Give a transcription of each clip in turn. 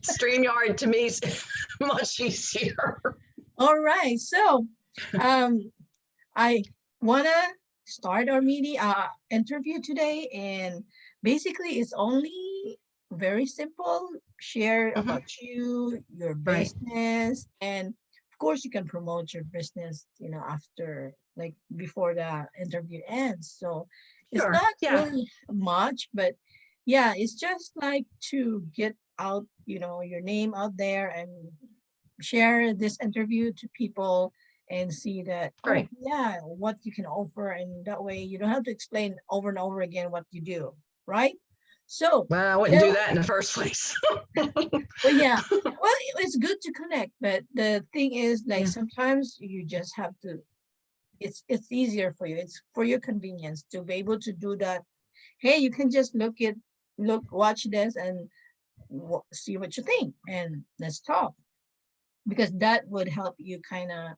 StreamYard to me is much easier. All right. So I want to start our interview today. And basically, it's only very simple. Share about you, your Right. business. And of course, you can promote your business, after, like, before the interview ends. So it's Sure. not Yeah. really much, but yeah, it's just like to get out, your name out there and share this interview to people and see that, Right. yeah, what you can offer. And that way you don't have to explain over and over again what you do, right? So, Well, I wouldn't do that in the first place. well, yeah, well, it's good to connect, but the thing is, like, Yeah. sometimes you just have to, it's easier for you. It's for your convenience to be able to do that. Hey, you can just watch this and see what you think, and let's talk, because that would help you kind of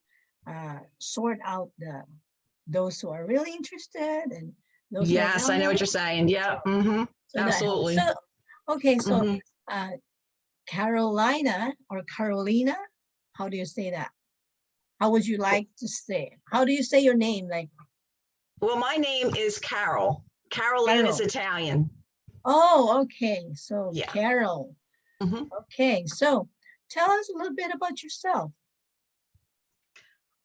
sort out those who are really interested and those who are Yes, I know what not. you're saying. Yeah. So that helps. Absolutely. So okay, so hmm Carolina or Carolina, how do you say that? How would you like to say it? How do you say your name? Like, Well, my name is Carol. Caroline is Carol. Italian. Oh, okay. So Yeah. Carol. hmm Okay, so tell us a little bit about yourself.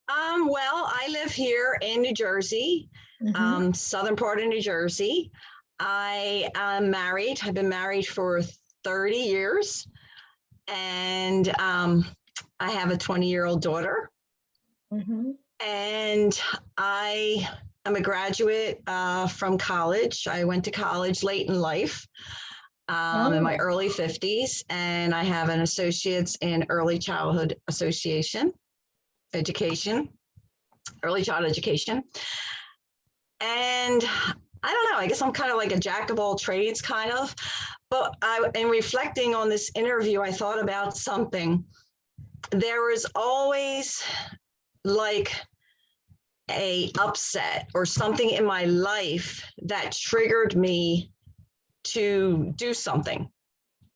Well, I live here in New Jersey, Mhm. southern part of New Jersey. I am married. I've been married for 30 years, and I have a 20-year-old daughter. Mhm. And I am a graduate from college. I went to college late in life, in my Oh. early 50s, and I have an associate's in early childhood education, early childhood education. And I don't know, I guess I'm kind of like a jack of all trades, kind of. But in reflecting on this interview, I thought about something. There was always like a upset or something in my life that triggered me to do something.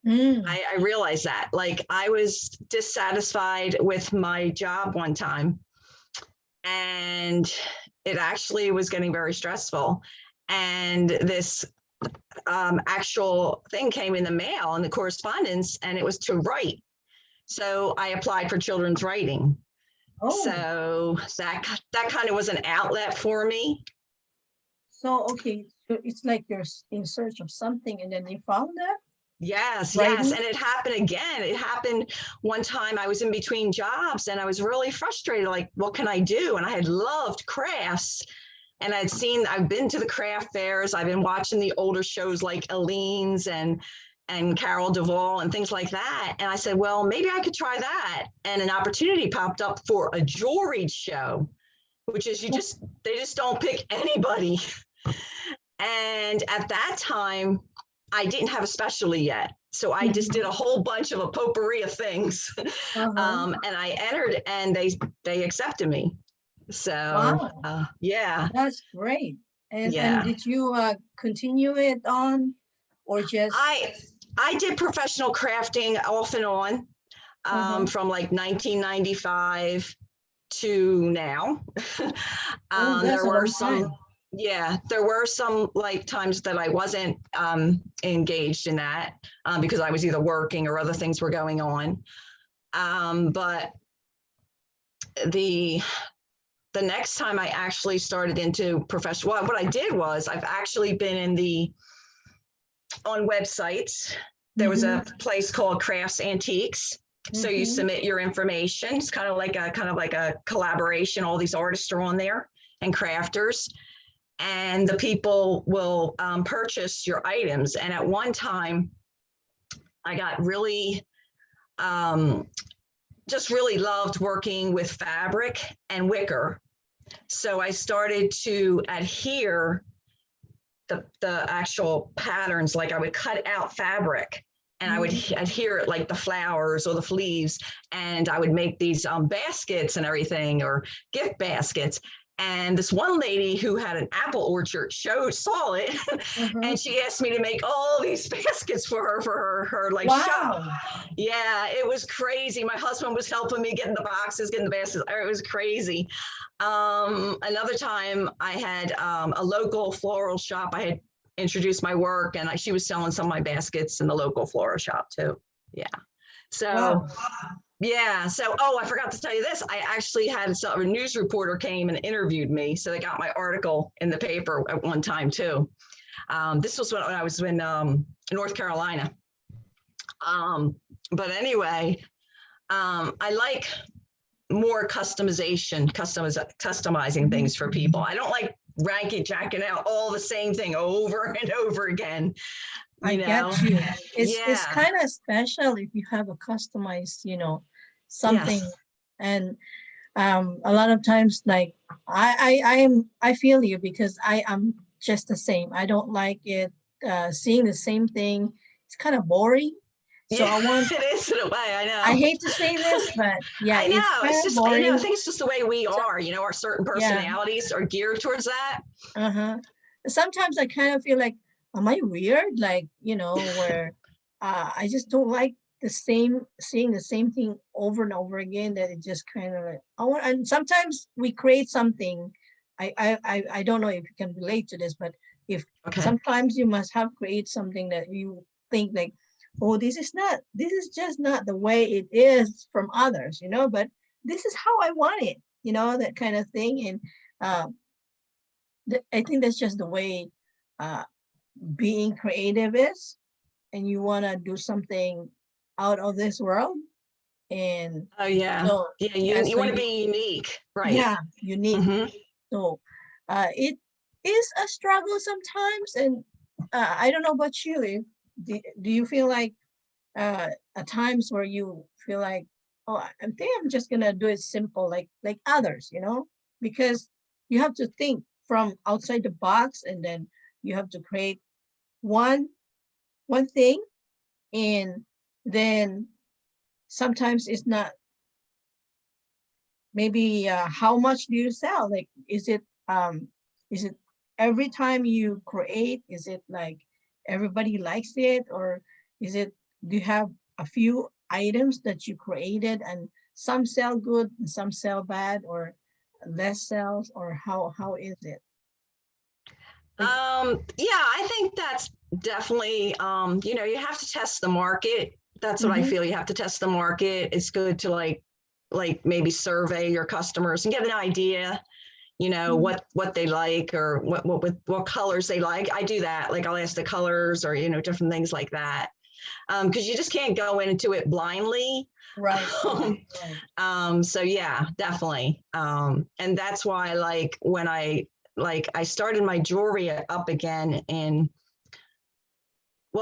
I realized that, like, I was dissatisfied with my job one time, and it actually was getting very stressful. And this actual thing came in the mail in the correspondence, and it was to write. So I applied for children's writing. Oh. So that kind of was an outlet for me. So, okay, so it's like you're in search of something and then you found that? Yes, Writing? yes. And it happened again. It happened one time. I was in between jobs and I was really frustrated. Like, what can I do? And I had loved crafts. And I've been to the craft fairs. I've been watching the older shows like Elaine's and Carol Duvall and things like that. And I said, well, maybe I could try that. And an opportunity popped up for a jewelry show, which is they just don't pick anybody. And at that time, I didn't have a specialty yet. So I just did a whole bunch of a potpourri of things. Uh-huh. And I entered and they accepted me. So, Wow. yeah. That's great. And Yeah. did you continue it on, or just I did professional crafting off and on from like 1995 to now. oh, that's There a were long some, time. yeah, there were some like times that I wasn't engaged in that because I was either working or other things were going on. But the next time I actually started into professional, well, what I did was I've actually been on websites. There was a place called Crafts Antiques. So you submit your information. It's kind of like a collaboration. All these artists are on there and crafters, and the people will purchase your items. And at one time, I got really, just really loved working with fabric and wicker. So I started to adhere the actual patterns. Like I would cut out fabric and I would adhere it like the flowers or the leaves, and I would make these baskets and everything, or gift baskets. And this one lady who had an apple orchard saw it, and she asked me to make all these baskets for her like shop. Yeah, it was crazy. My husband was helping me getting the boxes, getting the baskets. It was crazy. Another time I had a local floral shop. I had introduced my work, and she was selling some of my baskets in the local floral shop too. Yeah. So yeah. So, I forgot to tell you this. I actually had a news reporter came and interviewed me. So they got my article in the paper at one time too. This was when I was in North Carolina. But anyway, I like more customizing things for people. I don't like jacking out all the same thing over and over again. I get you. It's kind of special if you have a customized, something. Yes. And a lot of times, like I feel you, because I am just the same. I don't like it seeing the same thing. It's kind of boring. So I want. It is in a way. I know. I hate to say this, but yeah, I know. It's just boring. I think it's just the way we are. Our certain personalities are geared towards that. Sometimes I kind of feel like, am I weird? Like, where I just don't like seeing the same thing over and over again, that it just kind of like, and sometimes we create something. I don't know if you can relate to this, but sometimes you must have created something that you think like, oh, this is just not the way it is from others, but this is how I want it, that kind of thing. And I think that's just the way being creative is, and you want to do something out of this world. And you want to be unique, right? Yeah, unique. So it is a struggle sometimes, and I don't know about you. Do you feel like at times where you feel like, oh, I think I'm just gonna do it simple, like others, because you have to think from outside the box, and then you have to create one thing, and then sometimes it's not. Maybe how much do you sell? Like, is it every time you create, is it like everybody likes it, or do you have a few items that you created and some sell good and some sell bad, or less sales, or how is it? I think that's definitely, you have to test the market. That's what I feel. You have to test the market. It's good to like maybe survey your customers and get an idea, what they like, or what colors they like. I do that. Like, I'll ask the colors, or, different things like that. Because you just can't go into it blindly. Right. So yeah, definitely. And that's why, like, when I started my jewelry up again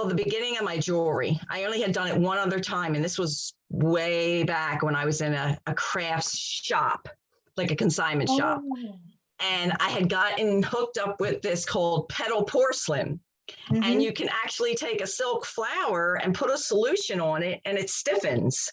the beginning of my jewelry, I only had done it one other time. And this was way back when I was in a crafts shop, like a consignment shop. And I had gotten hooked up with this called Petal Porcelain. And you can actually take a silk flower and put a solution on it, and it stiffens.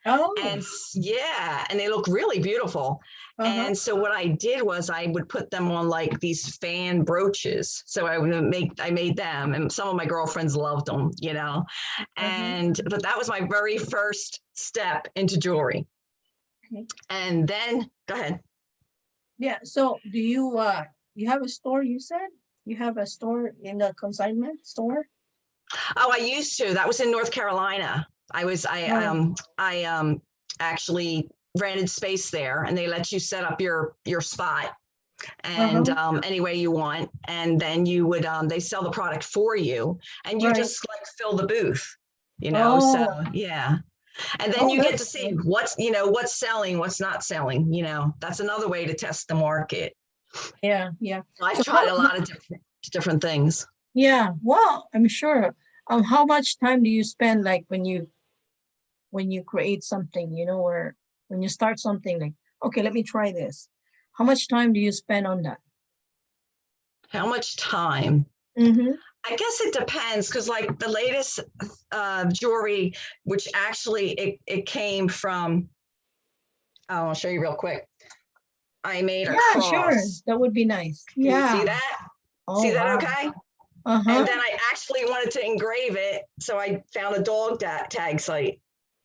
And and they look really beautiful. And so what I did was I would put them on like these fan brooches. So I made them, and some of my girlfriends loved them, but that was my very first step into jewelry. And then go ahead. Yeah. So do you have a store? You said you have a store in a consignment store? Oh, I used to. That was in North Carolina. I actually rented space there, and they let you set up your spot and any way you want. And then you would, they sell the product for you, and you just like fill the booth, so yeah. And then you get to see what's selling, what's not selling, that's another way to test the market. Yeah. I've tried a lot of different things. Yeah. Well, I'm sure. How much time do you spend, like, when you create something, or when you start something, like, okay, let me try this. How much time do you spend on that? How much time? I guess it depends, because like the latest jewelry, which actually it came from, I'll show you real quick. I made a Yeah, sure. cross. That would be nice. Can you Yeah. see that? Oh, See that wow. okay? Uh-huh. And then I actually wanted to engrave it. So I found a dog tag site.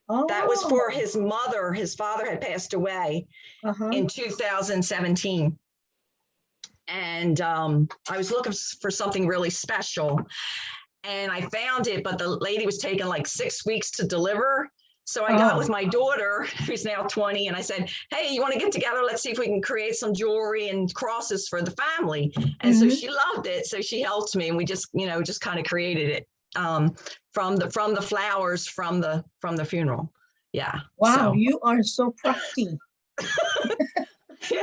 That was for Oh, his mother. His father had passed away uh-huh. in 2017. And I was looking for something really special. And I found it, but the lady was taking like 6 weeks to deliver. So I got with Oh. my daughter, who's now 20, and I said, hey, you want to get together? Let's see if we can create some jewelry and crosses for the family. And so she loved it. So she helped me, and we just, just kind of created it from the flowers from the funeral. Yeah. Wow, So. you are so crafty. Yeah,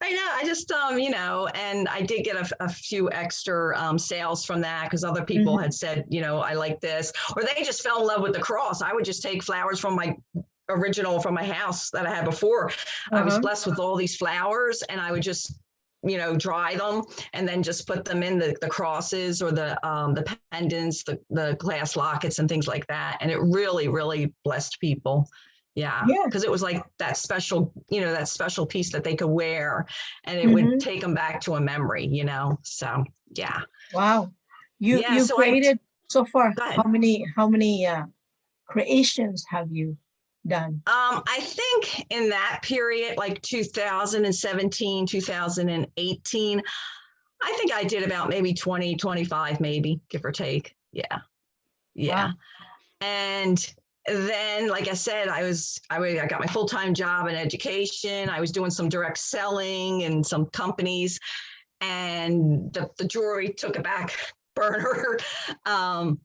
I know. I just, and I did get a few extra sales from that because other people had said, I like this, or they just fell in love with the cross. I would just take flowers from my house that I had before. I was blessed with all these flowers, and I would just, dry them and then just put them in the crosses or the pendants, the glass lockets and things like that. And it really, really blessed people. Yeah, because it was like that special piece that they could wear, and it would take them back to a memory, So yeah. Wow, you So created so far. Go ahead. How many creations have you done? I think in that period, like 2017, 2018, I think I did about maybe 20, 25, maybe, give or take. Yeah. Wow. And then, like I said, I got my full-time job in education. I was doing some direct selling in some companies, and the jewelry took a back burner. But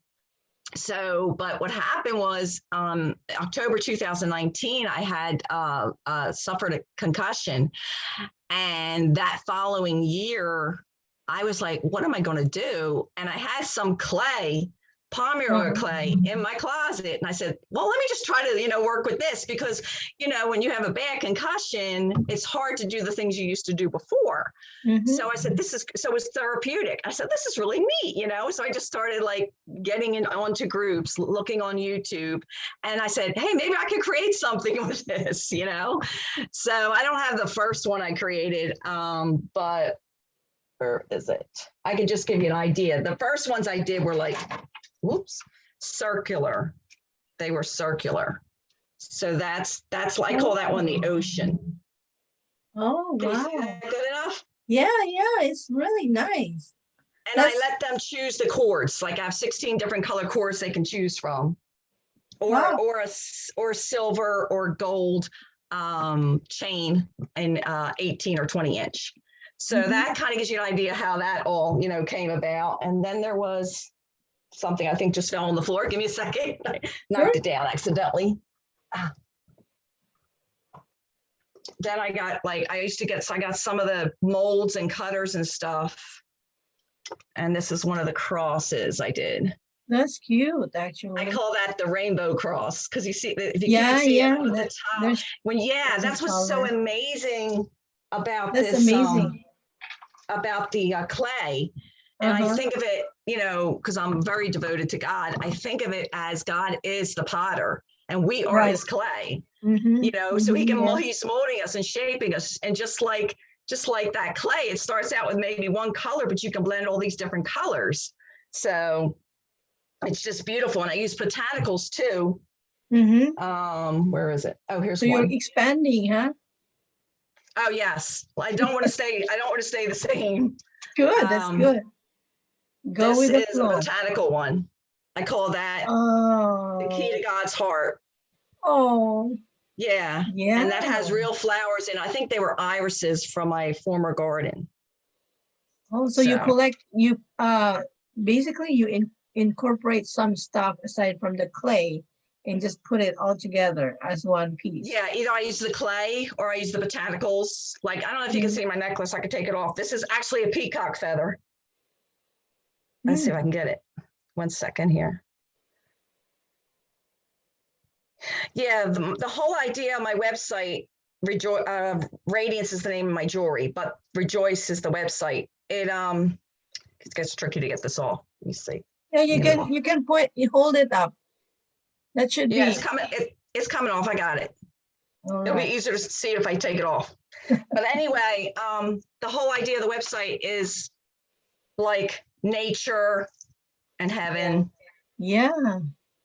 what happened was October 2019, I had suffered a concussion. And that following year, I was like, what am I going to do? And I had some palmyra clay in my closet. And I said, well, let me just try to, work with this because, when you have a bad concussion, it's hard to do the things you used to do before. So I said, it's therapeutic. I said, this is really neat, So I just started like getting onto groups, looking on YouTube. And I said, hey, maybe I could create something with this, So I don't have the first one I created, but where is it? I could just give you an idea. The first ones I did were like, circular. They were circular. So that's I call that one the ocean. Oh, wow. Can you see that good enough? Yeah, it's really nice. And I let them choose the cords. Like I have 16 different color cords they can choose from. Or silver or gold chain in 18 or 20 inch. So that kind of gives you an idea how that all, came about. And then there was something I think just fell on the floor. Give me a second. I knocked it down accidentally. Then I got I got some of the molds and cutters and stuff. And this is one of the crosses I did. That's cute, actually. I call that the rainbow cross because you see, if you can see it on the top. That's what's so amazing about this. That's amazing. About the clay. And I think of it, because I'm very devoted to God, I think of it as God is the potter and we are his clay, so he's molding us and shaping us. And just like that clay, it starts out with maybe one color, but you can blend all these different colors. So it's just beautiful. And I use botanicals too. Where is it? Oh, here's one. So you're expanding, huh? Oh, yes. Well, I don't want to stay the same. Good. That's good. Go with the flow. This is a botanical one. I call that the key to God's heart. Oh. Yeah. And that has real flowers in it. I think they were irises from my former garden. Oh, so you basically you incorporate some stuff aside from the clay and just put it all together as one piece. Yeah, either I use the clay or I use the botanicals. Like, I don't know if you can see my necklace. I could take it off. This is actually a peacock feather. Let's see if I can get it. 1 second here. Yeah, the whole idea of my website, Radiance is the name of my jewelry, but Rejoice is the website. It gets tricky to get this off. Let me see. Yeah, you can hold it up. That should be. It's coming off. I got it. All It'll be right. easier to see if I take it off. But anyway, the whole idea of the website is like nature and heaven. Yeah.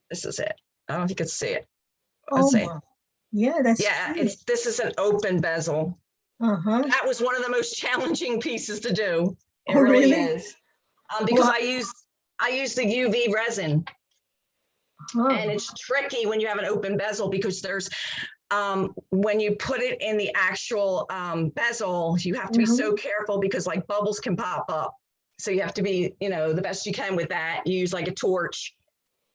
This is it. I don't know if you can see it. Let's Oh see. my. Yeah, that's Yeah, cute. this is an open bezel. Uh-huh. That was one of the most challenging pieces to do. It Oh, really really? is. Because Wow. I use the UV resin, Huh. and it's tricky when you have an open bezel because there's when you put it in the actual bezel, you have to be so careful because like bubbles can pop up. So you have to be, the best you can with that. You use like a torch.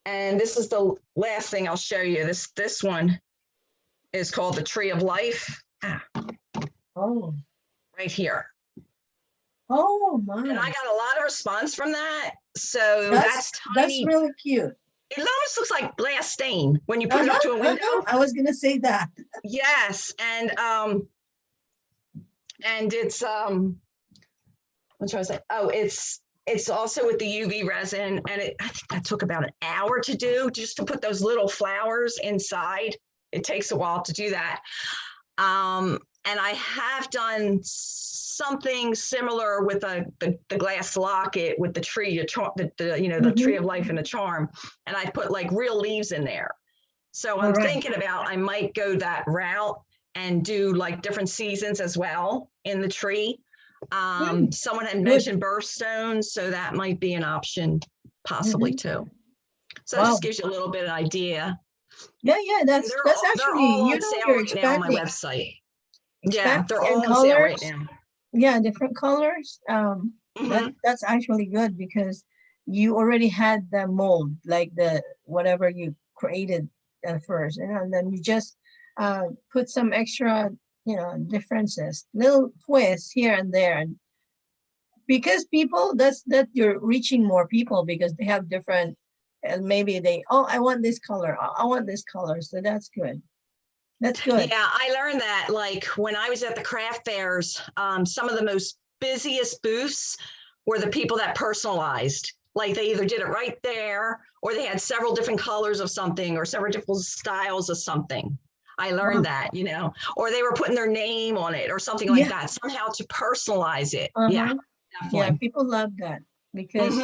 And this is the last thing I'll show you. This one is called the Tree of Life. Oh. Right here. Oh my. And I got a lot of response from that. So that's tiny. That's really cute. It almost looks like glass stain when you put it up to a window. I was gonna say that. Yes, and it's I'm trying to say. Oh, it's also with the UV resin, and I think that took about an hour to do, just to put those little flowers inside. It takes a while to do that. And I have done something similar with the glass locket with the tree, the tree of life and the charm, and I put like real leaves in there. So I'm thinking about I might go that route and do like different seasons as well in the tree. Someone had mentioned birthstones, so that might be an option possibly too. So that just gives you a little bit of idea. Yeah, that's actually, they're all on sale you're right now on my expanding. website. Yeah, they're all on colors, sale right now. Yeah, different colors. That's actually good because you already had the mold, like the whatever you created at first, and then you just put some extra, differences, little twists here and there, and because people, that you're reaching more people because they have different, and maybe I want this color, I want this color, so that's good. That's good. Yeah, I learned that like when I was at the craft fairs, some of the most busiest booths were the people that personalized. Like they either did it right there or they had several different colors of something or several different styles of something. I learned that, or they were putting their name on it or something like that, somehow to personalize it. Yeah, definitely. Yeah, people love that because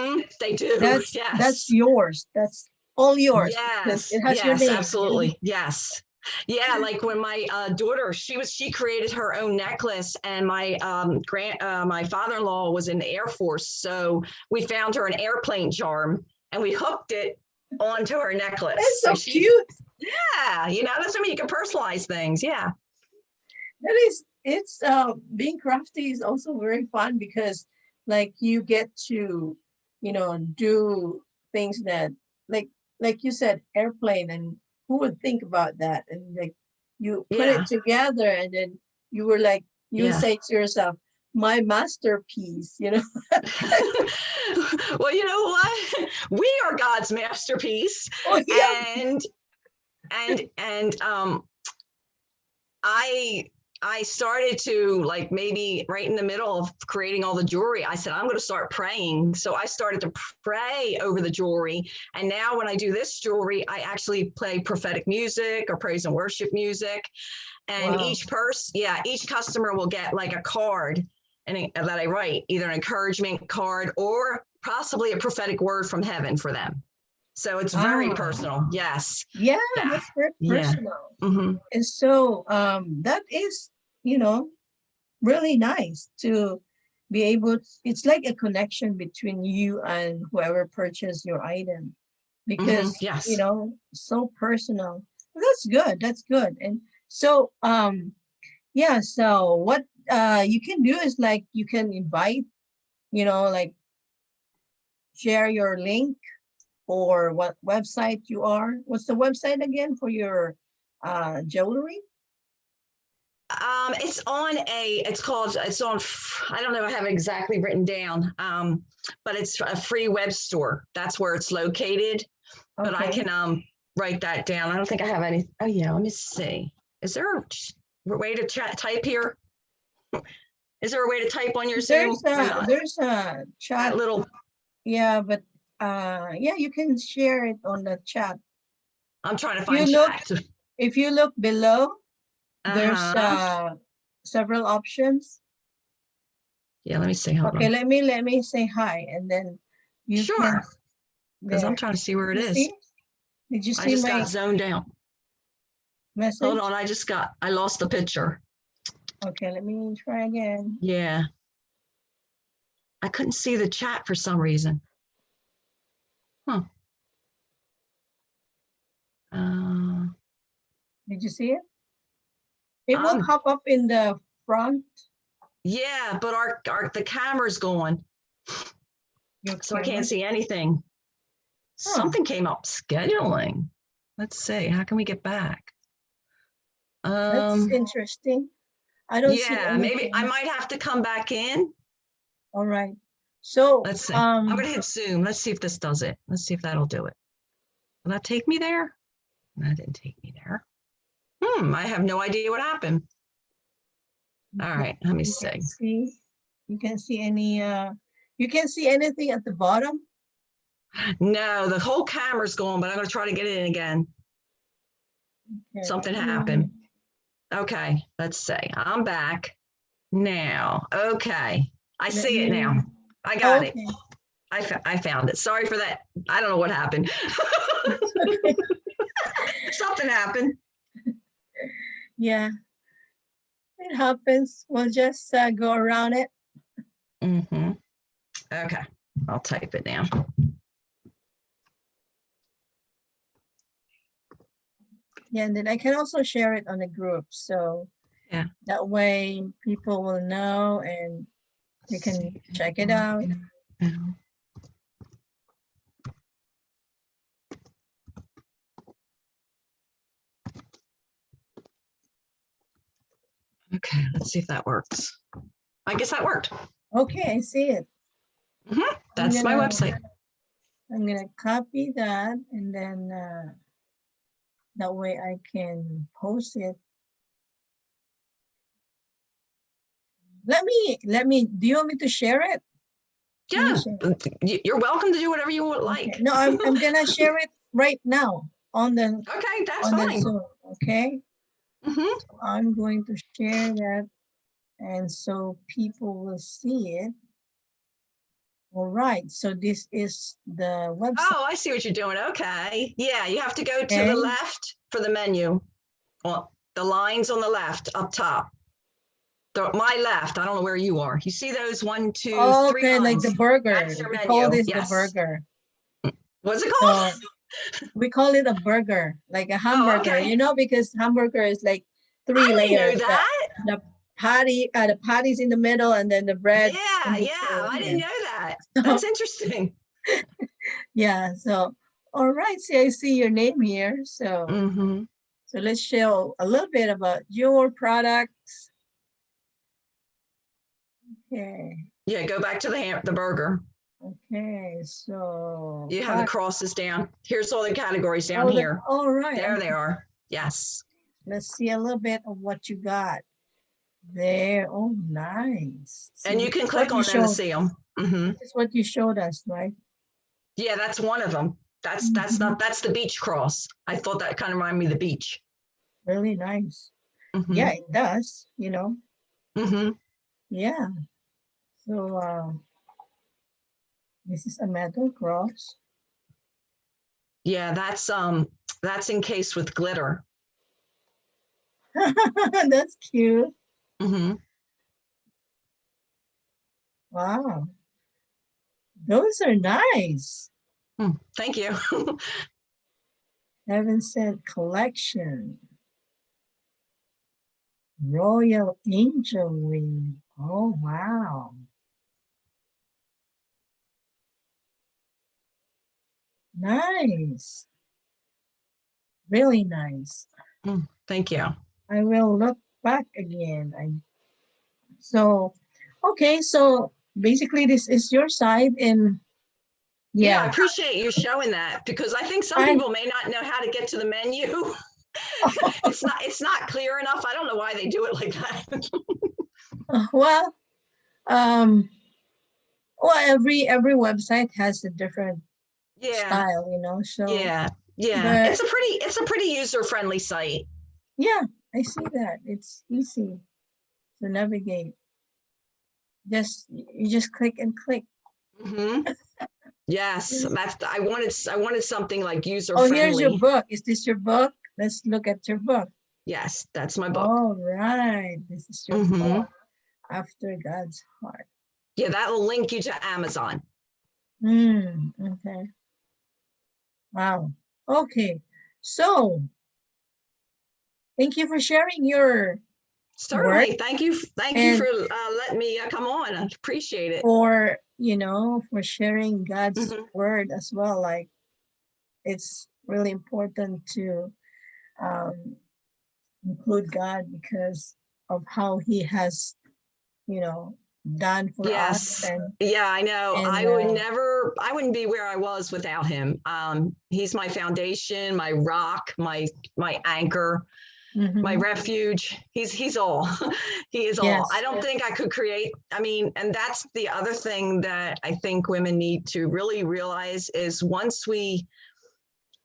they do. That's yours. That's all yours. Yes, it has your name. Absolutely. Yes. Yeah, like when my daughter, she created her own necklace, and my my father-in-law was in the Air Force, so we found her an airplane charm and we hooked it onto her necklace. It's so cute. Yeah, that's when you can personalize things. Yeah, it's being crafty is also very fun because like you get to do things that like you said, airplane, and who would think about that? And like you put it together, and then you were like, you say to yourself, my masterpiece, Well, you know what? We are God's masterpiece. Oh, yeah. And I started to, like, maybe right in the middle of creating all the jewelry, I said, I'm going to start praying. So I started to pray over the jewelry. And now when I do this jewelry, I actually play prophetic music or praise and worship music. And each customer will get like a card that I write, either an encouragement card or possibly a prophetic word from heaven for them. So it's very personal. Yes. Yeah, that's very personal. Yeah. Mm-hmm. And so that is, really nice to be able to, it's like a connection between you and whoever purchased your item because, so personal. That's good. That's good. And so, so what you can do is like, you can invite, like share your link or what website you are. What's the website again for your jewelry? It's on, I don't know, I have it exactly written down, but it's a free web store. That's where it's located. Okay. But I can write that down. I don't think I have any. Oh yeah, let me see. Is there a way to type here? Is there a way to type on your Zoom? There's a chat. That little. Yeah, but you can share it on the chat. I'm trying to find chat. If you look below, There's several options. Yeah, let me see. Hold Okay, on. let me say hi, and then you can. Sure. Because I'm There. trying to see where it You is. see? Did you I see just my got zoned out. message? Hold on. I lost the picture. Okay, let me try again. Yeah. I couldn't see the chat for some reason. Huh. Did you see it? It will pop up in the front. Yeah, but the camera's gone. So I can't see anything. Something came up. Scheduling. Let's see. How can we get back? That's interesting. I don't see anything. Maybe I might have to come back in. All right. So Let's see. I'm going to hit Zoom. Let's see if this does it. Let's see if that'll do it. Will that take me there? That didn't take me there. I have no idea what happened. All right, let me see. You can see any, you can see anything at the bottom? No, the whole camera's gone, but I'm going to try to get it in again. Okay. Something happened. Okay, let's see. I'm back now. Okay, I see it now. I got it. I found it. Sorry for that. I don't know what happened. Something happened. Yeah, it happens. We'll just go around it. Okay, I'll type it now. Yeah, and then I can also share it on the group. So yeah, that way people will know and they can check it out. Okay, let's see if that works. I guess that worked. Okay, I see it. That's my website. I'm gonna copy that and then that way I can post it. Let me, do you want me to share it? Yeah, you're welcome to do whatever you would like. Okay. No, I'm gonna share it right now on the, okay, that's fine. Zoom, okay. So I'm going to share that, and so people will see it. All right, so this is the website. Oh, I see what you're doing. Okay. Yeah, you have to go to the left for the menu. Well, the lines on the left up top. My left, I don't know where you are. You see those 1, 2, 3 lines? Okay, like the burger. That's your menu. We call this the burger. What's it called? So we call it a burger, like a hamburger, you know, because hamburger is like 3 layers. I didn't know that. The patty's in the middle and then the bread. Yeah, I didn't know that. That's interesting. Yeah, so, all right, see, I see your name here. So, so let's show a little bit about your products. Okay. Yeah, go back to the burger. Okay, so you have the crosses down. Here's all the categories down here. All right. There they are. Yes. Let's see a little bit of what you got there. Oh, nice. And you can click on them to see them. This is what you showed us, right? Yeah, that's one of them. That's the beach cross. I thought that kind of reminded me of the beach. Really nice. Yeah, it does, you know. Yeah. So this is a metal cross. Yeah, that's encased with glitter. That's cute. Wow. Those are nice. Thank you. Heaven Sent Collection. Royal Angel Wing. Oh, wow. Nice. Really nice. Thank you. I will look back again. So, okay, so basically this is your side, and yeah, I appreciate you showing that, because I think some people may not know how to get to the menu. It's not clear enough. I don't know why they do it like that. Well, every website has a different style, you know. So yeah, it's a pretty user-friendly site. Yeah, I see that. It's easy to navigate. You just click and click. Mm-hmm. Yes, I wanted something like user Oh, here's your friendly. book. Is this your book? Let's look at your book. Yes, that's my book. All right. This is your Mm-hmm. book, After God's Heart. Yeah, that will link you to Amazon. Okay. Wow. Okay. So thank you for sharing your work Certainly. Thank you and for letting me come on. I appreciate it. for, for sharing God's Mm-hmm. word as well. Like, it's really important to um, include God because of how he has, you know, done for us. Yes. Yeah, I know. And I wouldn't be where I was without him. He's my foundation, my rock, my anchor, my mhm. refuge. He's all. He is all. I Yes. don't think I could create. I mean, and that's the other thing that I think women need to really realize is once we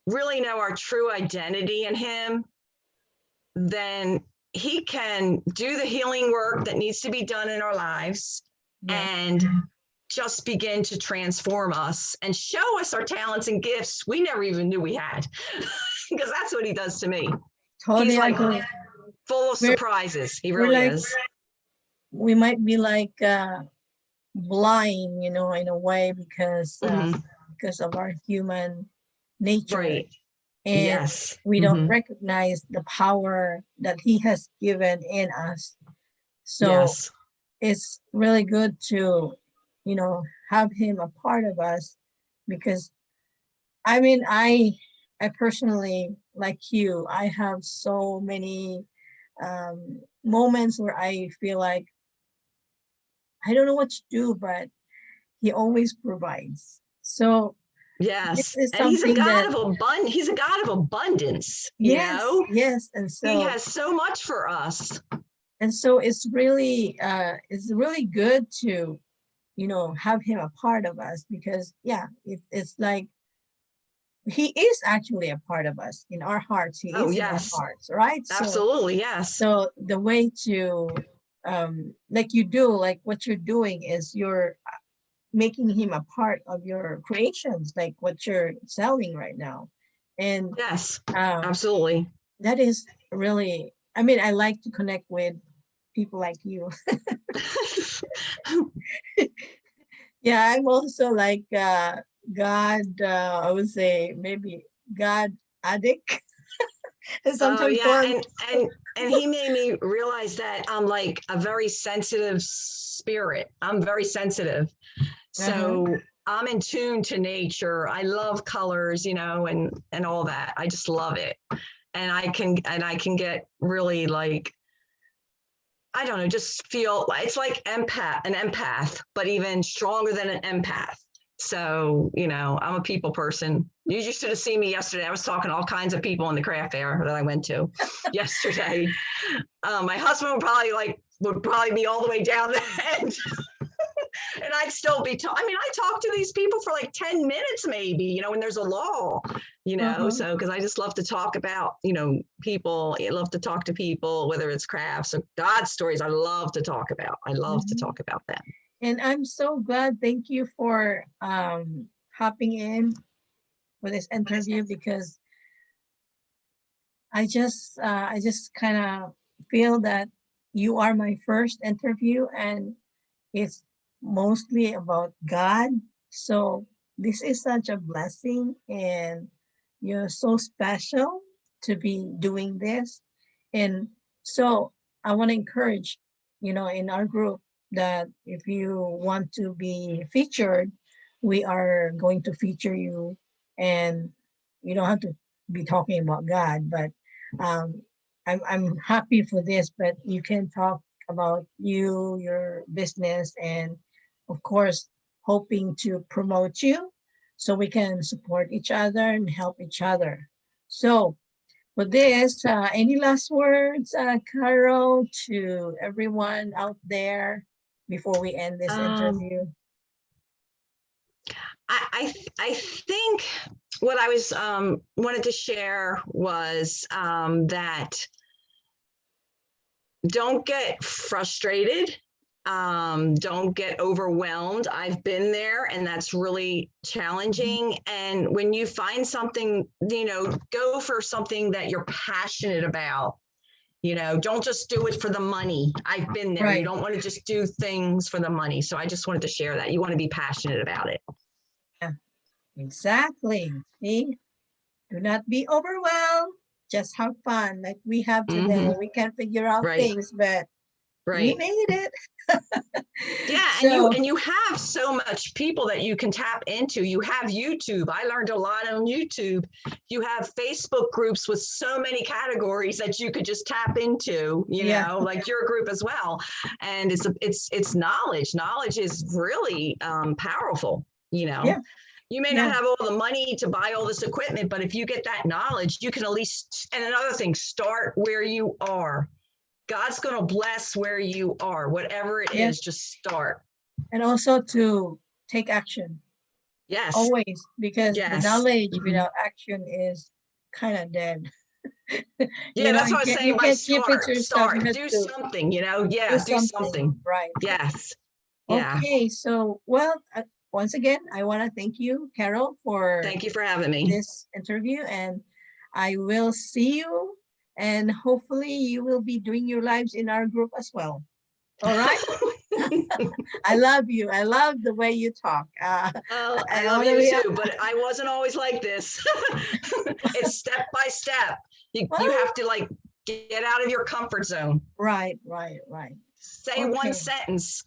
really know our true identity in him, then he can do the healing work that needs to be done in our lives Yes. and just begin to transform us and show us our talents and gifts we never even knew we had. Because that's what he does to me. He's Totally like agree. full of We're, surprises. He we're really like, is. we might be like blind, in a way Mm-hmm. because of our human nature, Right. and Yes. we don't Mm-hmm. recognize the power that he has given in us. So Yes. it's really good to, have him a part of us because I mean, I personally, like you, I have so many moments where I feel like I don't know what to do, but he always provides. So this Yes. is And he's a something God that, of abundance. He's a God of abundance, yes, yes, He has so much for us. and so it's really good to, have him a part of us because yeah, it's like he is actually a part of us in our hearts. He Oh, is in our yes. hearts, right? Absolutely. Yes. So the way to like what you're doing is you're making him a part of your creations, like what you're selling right now. And Yes. um, Absolutely. that is really, I mean, I like to connect with people like you. Yeah, I'm also like God, I would say maybe God addict. Oh Sometimes yeah, for and he made me realize that I'm like a very sensitive spirit. I'm very sensitive. uh-huh. So I'm in tune to nature. I love colors, and all that. I just love it. And I can get really like I don't know, just feel it's like an empath, but even stronger than an empath. So, I'm a people person. You should have seen me yesterday. I was talking to all kinds of people in the craft fair that I went to yesterday. My husband would probably be all the way down the end. And I'd still be talking. I mean, I talk to these people for like 10 minutes, maybe, when there's a lull, Uh-huh. so because I just love to talk about, people. I love to talk to people, whether it's crafts or God stories. I love to talk about. I love to Mhm. talk about them. And I'm so glad. Thank you for hopping in for this interview because I just kind of feel that you are my first interview and it's mostly about God. So this is such a blessing and you're so special to be doing this. And so I want to encourage, in our group that if you want to be featured, we are going to feature you and you don't have to be talking about God, but um, I'm happy for this, but you can talk about you, your business, and of course, hoping to promote you so we can support each other and help each other. So, for this, any last words, Carol, to everyone out there before we end this Um, interview? I think what I was wanted to share was that don't get frustrated. Don't get overwhelmed. I've been there, and that's really challenging. And when you find something, go for something that you're passionate about. Don't just do it for the money. I've been there. Right. You don't want to just do things for the money. So I just wanted to share that. You want to be passionate about it. Yeah, exactly. See, do not be overwhelmed. Just have fun like we have today. We can't figure out Right. things, but we Right. made it. Yeah, So, and you have so much people that you can tap into. You have YouTube. I learned a lot on YouTube. You have Facebook groups with so many categories that you could just tap into, Yeah. like your group as well. And it's knowledge. Knowledge is really powerful, Yeah. You may Yeah. not have all the money to buy all this equipment, but if you get that knowledge, you can at least, and another thing, start where you are. God's going to bless where you are, whatever it Yeah. is, just start. And also to take action. Yes. Always, because the Yes. knowledge Mhm. without action is kind of dead. Yeah, that's what I was saying. You By can't keep it to yourself. You start, have do to something, Yeah, do do something. Right. Yes. Yeah. Okay, so, well, once again, I want to thank you, Carol, for Thank you for having me. this interview, and I will see you, and hopefully you will be doing your lives in our group as well. All right. I love you. I love the way you talk. I love you too, but I wasn't always like this. It's step by step. You have to like get out of your comfort zone. Right. Say one sentence.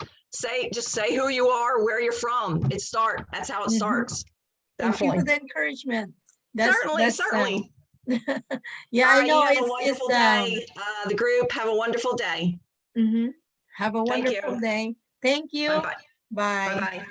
Just say who you are, where you're from. That's how it starts. Thank you for the encouragement. Certainly. Yeah, all I right, know. You have a wonderful day. The group, have a wonderful day. Have a wonderful day. Thank you. Bye-bye. Bye. Bye-bye.